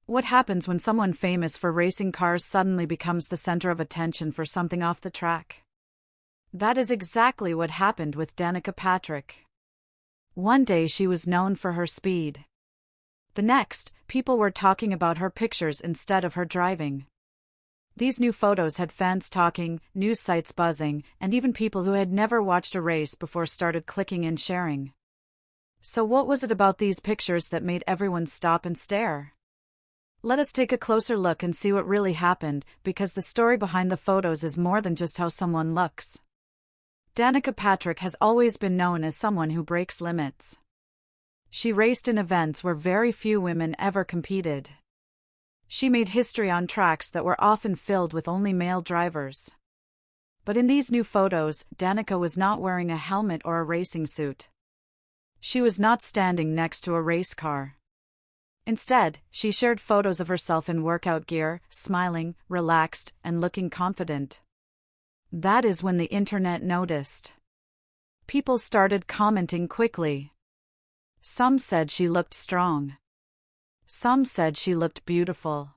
What happens when someone famous for racing cars suddenly becomes the center of attention for something off the track? That is exactly what happened with Danica Patrick. One day she was known for her speed. The next, people were talking about her pictures instead of her driving. These new photos had fans talking, news sites buzzing, and even people who had never watched a race before started clicking and sharing. So what was it about these pictures that made everyone stop and stare? Let us take a closer look and see what really happened, because the story behind the photos is more than just how someone looks. Danica Patrick has always been known as someone who breaks limits. She raced in events where very few women ever competed. She made history on tracks that were often filled with only male drivers. But in these new photos, Danica was not wearing a helmet or a racing suit. She was not standing next to a race car. Instead, she shared photos of herself in workout gear, smiling, relaxed, and looking confident. That is when the internet noticed. People started commenting quickly. Some said she looked strong. Some said she looked beautiful.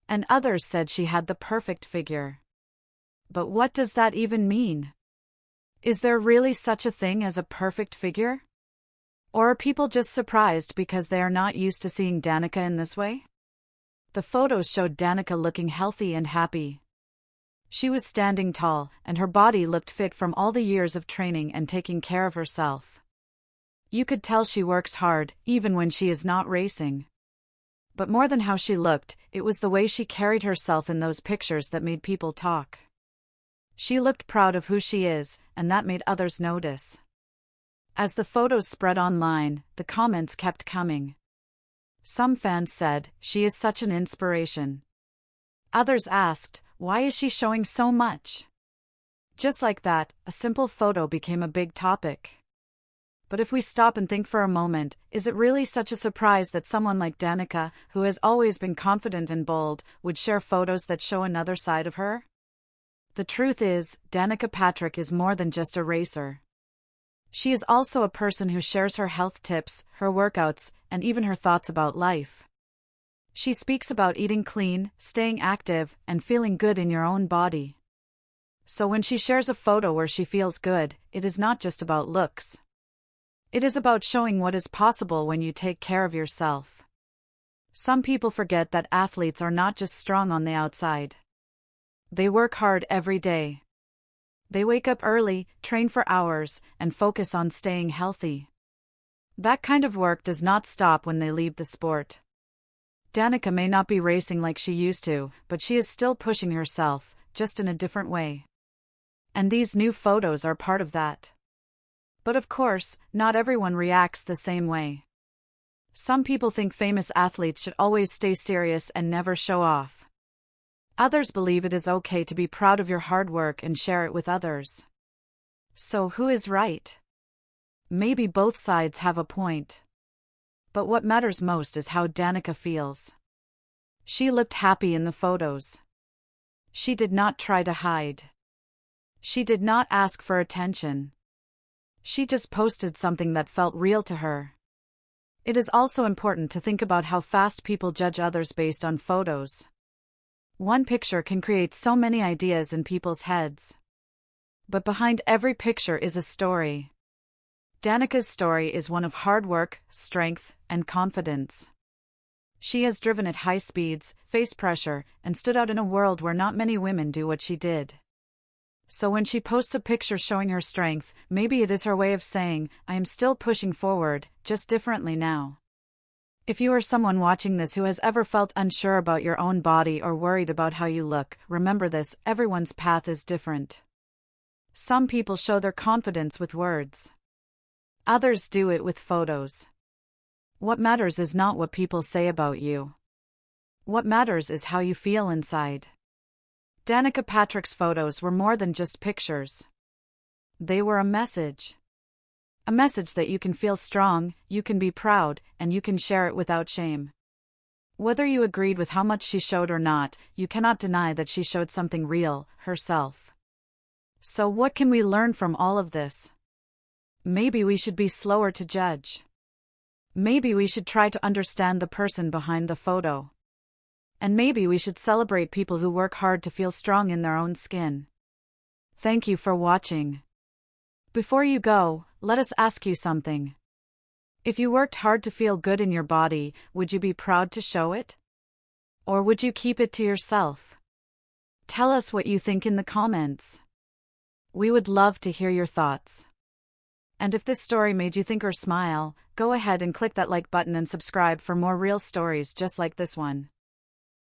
And others said she had the perfect figure. But what does that even mean? Is there really such a thing as a perfect figure? Or are people just surprised because they are not used to seeing Danica in this way? The photos showed Danica looking healthy and happy. She was standing tall, and her body looked fit from all the years of training and taking care of herself. You could tell she works hard, even when she is not racing. But more than how she looked, it was the way she carried herself in those pictures that made people talk. She looked proud of who she is, and that made others notice. As the photos spread online, the comments kept coming. Some fans said, "She is such an inspiration." Others asked, "Why is she showing so much?" Just like that, a simple photo became a big topic. But if we stop and think for a moment, is it really such a surprise that someone like Danica, who has always been confident and bold, would share photos that show another side of her? The truth is, Danica Patrick is more than just a racer. She is also a person who shares her health tips, her workouts, and even her thoughts about life. She speaks about eating clean, staying active, and feeling good in your own body. So when she shares a photo where she feels good, it is not just about looks. It is about showing what is possible when you take care of yourself. Some people forget that athletes are not just strong on the outside. They work hard every day. They wake up early, train for hours, and focus on staying healthy. That kind of work does not stop when they leave the sport. Danica may not be racing like she used to, but she is still pushing herself, just in a different way. And these new photos are part of that. But of course, not everyone reacts the same way. Some people think famous athletes should always stay serious and never show off. Others believe it is okay to be proud of your hard work and share it with others. So who is right? Maybe both sides have a point. But what matters most is how Danica feels. She looked happy in the photos. She did not try to hide. She did not ask for attention. She just posted something that felt real to her. It is also important to think about how fast people judge others based on photos. One picture can create so many ideas in people's heads. But behind every picture is a story. Danica's story is one of hard work, strength, and confidence. She has driven at high speeds, faced pressure, and stood out in a world where not many women do what she did. So when she posts a picture showing her strength, maybe it is her way of saying, "I am still pushing forward, just differently now." If you are someone watching this who has ever felt unsure about your own body or worried about how you look, remember this: everyone's path is different. Some people show their confidence with words. Others do it with photos. What matters is not what people say about you. What matters is how you feel inside. Danica Patrick's photos were more than just pictures. They were a message. A message that you can feel strong, you can be proud, and you can share it without shame. Whether you agreed with how much she showed or not, you cannot deny that she showed something real, herself. So what can we learn from all of this? Maybe we should be slower to judge. Maybe we should try to understand the person behind the photo. And maybe we should celebrate people who work hard to feel strong in their own skin. Thank you for watching. Before you go, let us ask you something. If you worked hard to feel good in your body, would you be proud to show it? Or would you keep it to yourself? Tell us what you think in the comments. We would love to hear your thoughts. And if this story made you think or smile, go ahead and click that like button and subscribe for more real stories just like this one.